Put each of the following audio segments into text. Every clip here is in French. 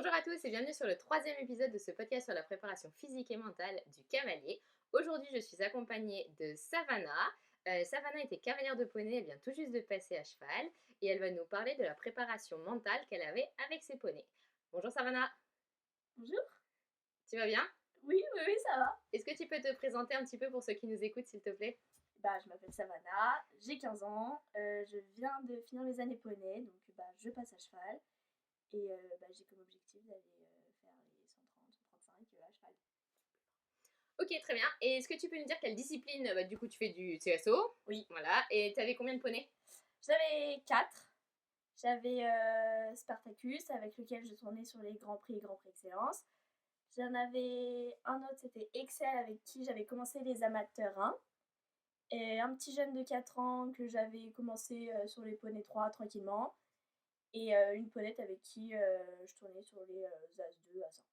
Bonjour à tous et bienvenue sur le troisième épisode de ce podcast sur la préparation physique et mentale du cavalier. Aujourd'hui, je suis accompagnée de Savannah. Savannah était cavalière de poney, elle vient tout juste de passer à cheval et elle va nous parler de la préparation mentale qu'elle avait avec ses poneys. Bonjour Savannah, Bonjour. tu vas bien? Oui, ça va. Est-ce que tu peux te présenter un petit peu pour ceux qui nous écoutent, s'il te plaît? Je m'appelle Savannah, j'ai 15 ans, je viens de finir mes années poney, donc je passe à cheval et j'ai comme objectif d'aller faire les 130, 135 à cheval. Ok, très bien. Et est-ce que tu peux nous dire quelle discipline, du coup tu fais du CSO? Oui, Voilà. Et tu avais combien de poneys? j'avais 4. J'avais Spartacus avec lequel je tournais sur les Grands Prix et Grands Prix Excellence. J'en avais un autre, c'était Excel avec qui j'avais commencé les amateurs 1. Et un petit jeune de 4 ans que j'avais commencé sur les poneys 3 tranquillement. Et une ponette avec qui je tournais sur les As 2, As 1.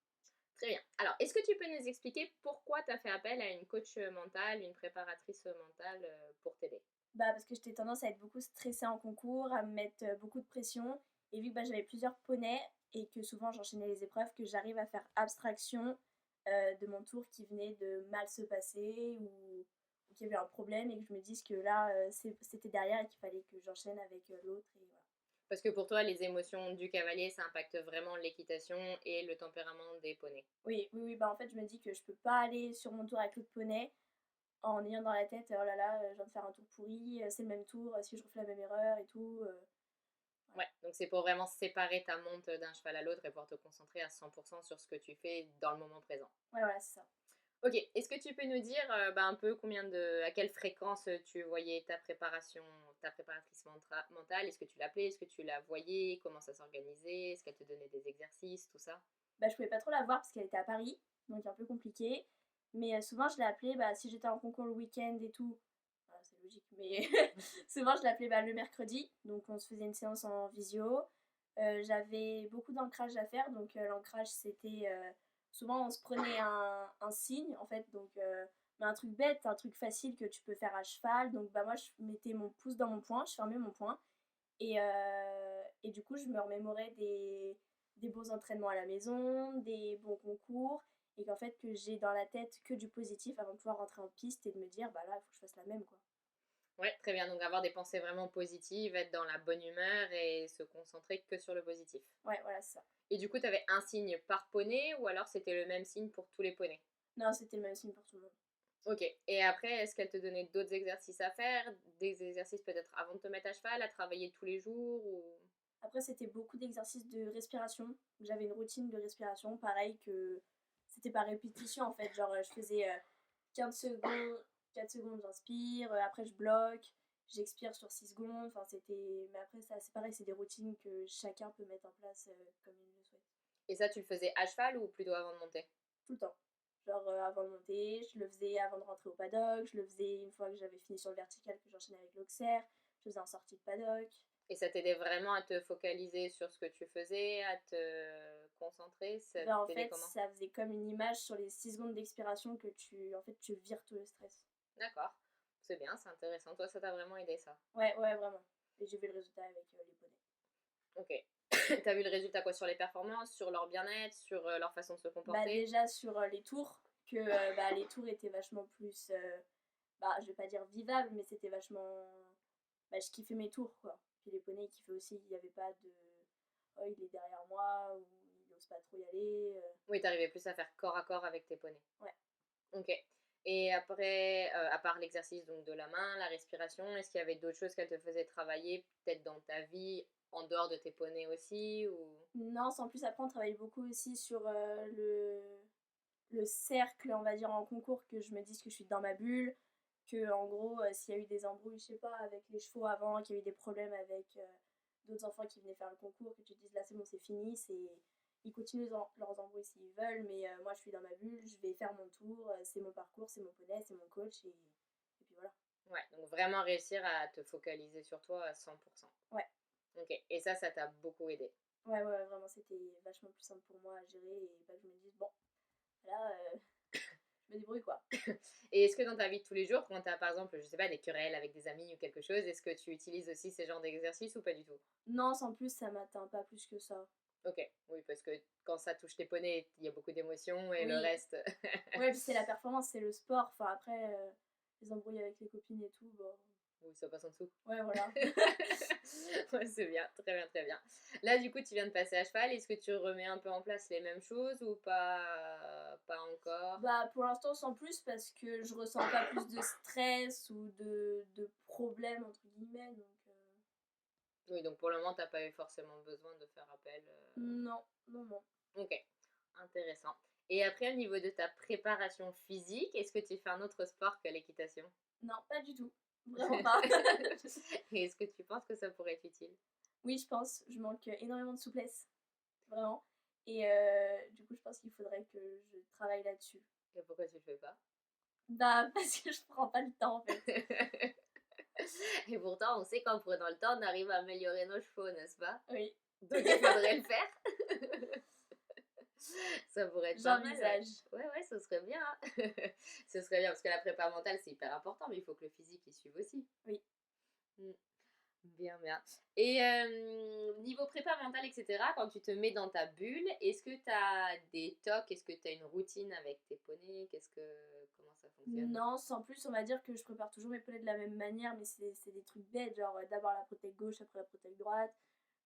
Très bien. Alors, est-ce que tu peux nous expliquer pourquoi tu as fait appel à une coach mentale, une préparatrice mentale pour t'aider? Parce que j'étais tendance à être beaucoup stressée en concours, à me mettre beaucoup de pression. Et vu que j'avais plusieurs poneys et que souvent j'enchaînais les épreuves, que j'arrive à faire abstraction de mon tour qui venait de mal se passer ou qu'il y avait un problème et que je me dise que là c'était derrière et qu'il fallait que j'enchaîne avec l'autre. Et voilà. Parce que pour toi, les émotions du cavalier, ça impacte vraiment l'équitation et le tempérament des poneys. Oui, en fait je me dis que je peux pas aller sur mon tour avec l'autre poney en ayant dans la tête, oh là là, je viens de faire un tour pourri, c'est le même tour, si je refais la même erreur et tout. Voilà. Ouais, donc c'est pour vraiment séparer ta monte d'un cheval à l'autre et pouvoir te concentrer à 100% sur ce que tu fais dans le moment présent. Ouais, voilà, c'est ça. Ok, est-ce que tu peux nous dire un peu à quelle fréquence tu voyais ta préparation, ta préparatrice mentale? Est-ce que tu l'appelais? Est-ce que tu la voyais? Comment ça s'organisait? Est-ce qu'elle te donnait des exercices, tout ça? Je pouvais pas trop la voir parce qu'elle était à Paris, donc un peu compliqué. Mais souvent, je l'appelais, si j'étais en concours le week-end et tout, c'est logique, mais souvent, je l'appelais le mercredi, donc on se faisait une séance en visio. J'avais beaucoup d'ancrage à faire, donc l'ancrage, c'était souvent on se prenait un signe, en fait, donc mais un truc bête, un truc facile que tu peux faire à cheval. Donc moi, je mettais mon pouce dans mon poing, je fermais mon poing, et du coup, je me remémorais des beaux entraînements à la maison, des bons concours, et qu'en fait, que j'ai dans la tête que du positif avant de pouvoir rentrer en piste et de me dire, là, il faut que je fasse la même, quoi. Ouais, très bien. Donc avoir des pensées vraiment positives, être dans la bonne humeur et se concentrer que sur le positif. Ouais, voilà, c'est ça. Et du coup, tu avais un signe par poney ou alors c'était le même signe pour tous les poneys? Non, c'était le même signe pour tout le monde. Ok. Et après, est-ce qu'elle te donnait d'autres exercices à faire? Des exercices peut-être avant de te mettre à cheval, à travailler tous les jours ou... Après, c'était beaucoup d'exercices de respiration. J'avais une routine de respiration, pareil que c'était par répétition, en fait. Genre, je faisais 15 secondes, 4 secondes, j'inspire, après je bloque, j'expire sur 6 secondes. Enfin, c'était. Mais après, ça, c'est pareil, c'est des routines que chacun peut mettre en place comme il le souhaite. Et ça, tu le faisais à cheval ou plutôt avant de monter? Tout le temps. Genre, avant de monter, je le faisais avant de rentrer au paddock, je le faisais une fois que j'avais fini sur le vertical, que j'enchaînais avec l'auxerre, je faisais en sortie de paddock. Et ça t'aidait vraiment à te focaliser sur ce que tu faisais, à te concentrer? Ça En t'aidait fait, comment? ça faisait comme une image sur les 6 secondes d'expiration que tu vires tout le stress. D'accord. C'est bien, c'est intéressant. Toi, ça t'a vraiment aidé ça. Ouais, vraiment. Et j'ai vu le résultat avec les poneys. Ok. T'as vu le résultat quoi sur les performances, sur leur bien-être, sur leur façon de se comporter? Déjà sur les tours, que les tours étaient vachement plus, je vais pas dire vivables, mais c'était vachement. Je kiffais mes tours, quoi. Puis les poneys, ils kiffaient aussi, il n'y avait pas de. Oh, il est derrière moi, ou il ose pas trop y aller. Oui, t'arrivais plus à faire corps à corps avec tes poneys. Ouais. Ok. Et après, à part l'exercice donc de la main, la respiration, est-ce qu'il y avait d'autres choses qu'elle te faisait travailler, peut-être dans ta vie, en dehors de tes poneys aussi ou... Non, sans plus, après, on travaille beaucoup aussi sur le cercle, on va dire, en concours, que je me dise que je suis dans ma bulle, que en gros, s'il y a eu des embrouilles, je sais pas, avec les chevaux avant, qu'il y a eu des problèmes avec d'autres enfants qui venaient faire le concours, que tu te dises là c'est bon, c'est fini, ils continuent leurs embrouilles s'ils veulent, mais moi je suis dans ma bulle, je vais faire mon tour, c'est mon parcours, c'est mon poney, c'est mon coach, et puis voilà. Ouais, donc vraiment réussir à te focaliser sur toi à 100%. Ouais. Ok, et ça t'a beaucoup aidé. Ouais, vraiment, c'était vachement plus simple pour moi à gérer et pas que je me dise, bon, là, je me débrouille quoi. Et est-ce que dans ta vie de tous les jours, quand tu as par exemple, je sais pas, des querelles avec des amis ou quelque chose, est-ce que tu utilises aussi ces genres d'exercices ou pas du tout? Non, sans plus, ça m'atteint pas plus que ça. Ok, oui, parce que quand ça touche tes poneys, il y a beaucoup d'émotions et le Oui. reste. Ouais, puis c'est la performance, c'est le sport. Enfin, après, les embrouilles avec les copines et tout, bon. Oui, ça passe en dessous. Ouais, voilà. Ouais, c'est bien, très bien, très bien. Là, du coup, tu viens de passer à cheval. Est-ce que tu remets un peu en place les mêmes choses ou pas encore? Bah, pour l'instant, sans plus, parce que je ressens pas plus de stress ou de problèmes, entre guillemets. Donc, Oui, donc pour le moment, t'as pas eu forcément besoin de faire appel. non, non, non. Ok, intéressant. Et après, au niveau de ta préparation physique, est-ce que tu fais un autre sport que l'équitation? Non, pas du tout. Vraiment pas. Et est-ce que tu penses que ça pourrait être utile? Oui, je pense. Je manque énormément de souplesse. Vraiment. Et du coup, je pense qu'il faudrait que je travaille là-dessus. Et pourquoi tu le fais pas? Bah, parce que je prends pas le temps, en fait. Et pourtant, on sait qu'en prenant le temps, on arrive à améliorer nos chevaux, n'est-ce pas? Oui, Donc il faudrait le faire. Ça pourrait être pas mal. j'envisage. Ouais, ouais, ce serait bien, hein. Ce serait bien parce que la prépa mentale, c'est hyper important, mais il faut que le physique y suive aussi. Oui. Mm. Bien, bien. Et niveau prépa mentale, etc., quand tu te mets dans ta bulle, est-ce que tu as des tocs? Est-ce que tu as une routine avec tes poneys? Comment ça fonctionne? Non, sans plus, on va dire que je prépare toujours mes poneys de la même manière, mais c'est des trucs bêtes, genre d'abord la protège gauche, après la protège droite.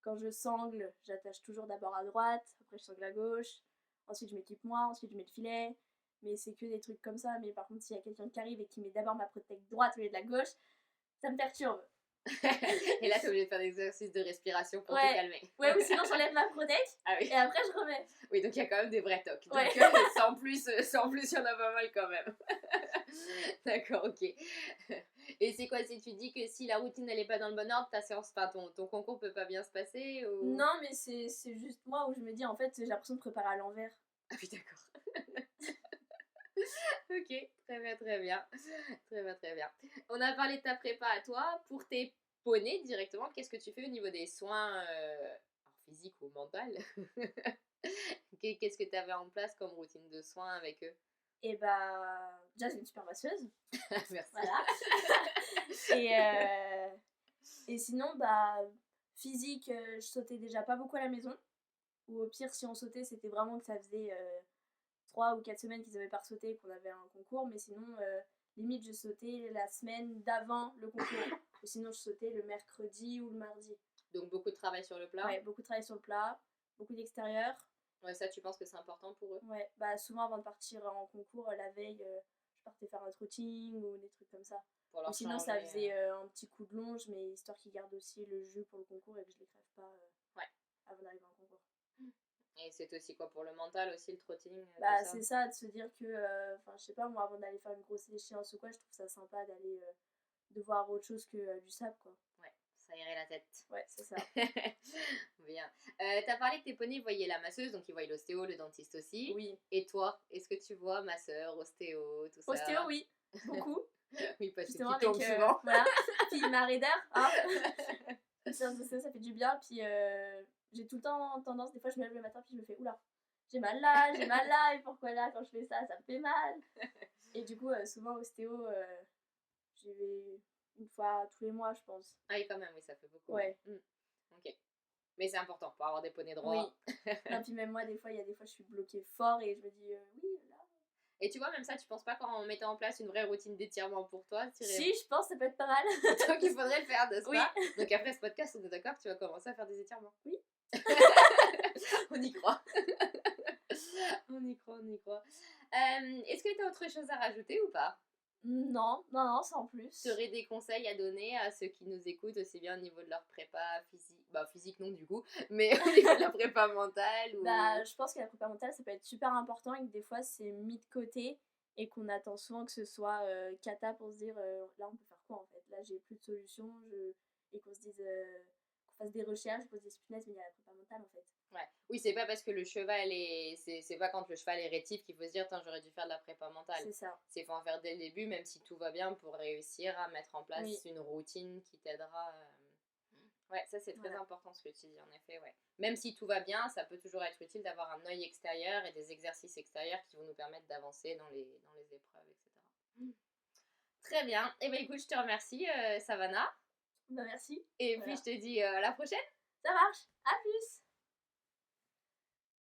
Quand je sangle, j'attache toujours d'abord à droite, après je sangle à gauche. Ensuite, je m'équipe moi, ensuite je mets le filet. Mais c'est que des trucs comme ça. Mais par contre, s'il y a quelqu'un qui arrive et qui met d'abord ma protège droite au lieu de la gauche, ça me perturbe. Et là, tu es obligé de faire des exercices de respiration pour te Ouais. calmer. Ouais, ou sinon j'enlève ma protège Ah oui. et après je remets. Oui, donc il y a quand même des vrais tocs. Donc Ouais. sans plus, il y en a pas mal quand même. D'accord, ok. Et c'est quoi? Si tu dis que si la routine elle est pas dans le bon ordre, ta séance, enfin ton concours peut pas bien se passer ou... Non, mais c'est juste moi où je me dis en fait j'ai l'impression de préparer à l'envers. Ah oui, d'accord. Ok, très bien, très bien. Très bien, très bien. On a parlé de ta prépa à toi. Pour tes poneys directement, qu'est-ce que tu fais au niveau des soins physiques ou mentaux? Qu'est-ce que tu avais en place comme routine de soins avec eux? Et bah, déjà j'ai une super masseuse. Merci. Voilà. et, et sinon, bah, physique, je sautais déjà pas beaucoup à la maison. Ou au pire, si on sautait, c'était vraiment que ça faisait 3 ou 4 semaines qu'ils avaient pas sauté et qu'on avait un concours. Mais sinon, limite, je sautais la semaine d'avant le concours. Ou sinon, je sautais le mercredi ou le mardi. Donc beaucoup de travail sur le plat. Ouais, beaucoup de travail sur le plat, beaucoup d'extérieur. Ouais, ça, tu penses que c'est important pour eux? Ouais, bah souvent avant de partir en concours, la veille, je partais faire un trotting ou des trucs comme ça. Pour Ou leur sinon, changer. ça faisait un petit coup de longe, mais histoire qu'ils gardent aussi le jeu pour le concours et que je les crève pas Ouais. avant d'arriver en concours. Et c'est aussi quoi pour le mental aussi, le trotting, Bah, tout ça? c'est ça, de se dire que, enfin, je sais pas, moi, avant d'aller faire une grosse échéance ou quoi, je trouve ça sympa d'aller de voir autre chose que du sable, quoi. Ouais, ça irait la tête. Ouais, c'est ça. Bien. T'as parlé que tes poneys voyaient la masseuse, donc ils voyaient l'ostéo, le dentiste aussi. Oui. Et toi, est-ce que tu vois masseur, ostéo, tout ça? Ostéo, oui, beaucoup. Oui, parce que Justement, tu avec. tombes souvent. Voilà. Puis ma raider, hein. Ça fait du bien. Puis j'ai tout le temps tendance, des fois, je me lève le matin, puis je me fais oula, j'ai mal là, et pourquoi là, quand je fais ça, ça me fait mal. Et du coup, souvent, ostéo, j'y vais une fois tous les mois, je pense. Ah oui, quand même, oui, ça fait beaucoup. Ouais. Ok. Mais c'est important pour avoir des poneys Oui. droits. Non, puis même moi, des fois, il y a des fois, je suis bloquée fort et je me dis oui, là. Et tu vois, même ça, tu penses pas qu'en mettant en place une vraie routine d'étirement pour toi, Si, je pense que ça peut être pas mal. Donc il faudrait le faire, n'est-ce Oui. pas? Donc après ce podcast, on est d'accord que tu vas commencer à faire des étirements? Oui. On y croit. On y croit, on y croit. Est-ce que tu as autre chose à rajouter ou pas? Non, non, non, sans plus. Tu aurais des conseils à donner à ceux qui nous écoutent, aussi bien au niveau de leur prépa physique, bah physique non du coup, mais au niveau de la prépa mentale ou... Bah, je pense que la prépa mentale, ça peut être super important et que des fois, c'est mis de côté et qu'on attend souvent que ce soit cata pour se dire là, on peut faire quoi en fait? Là, j'ai plus de solution et qu'on se dise, qu'on fasse des recherches, qu'on se dise punaise, mais il y a la prépa mentale en fait. Ouais. Oui, c'est pas parce que le cheval est... C'est pas quand le cheval est rétif qu'il faut se dire, j'aurais dû faire de la prépa mentale. C'est ça. C'est faut en faire dès le début, même si tout va bien, pour réussir à mettre en place Oui. une routine qui t'aidera. Ouais, ça c'est très Voilà. important ce que tu dis, en effet, ouais. Même si tout va bien, ça peut toujours être utile d'avoir un œil extérieur et des exercices extérieurs qui vont nous permettre d'avancer dans les épreuves, etc. Très bien. Et ben écoute, je te remercie, Savannah. Bah, merci. Et Voilà. puis je te dis à la prochaine. Ça marche. À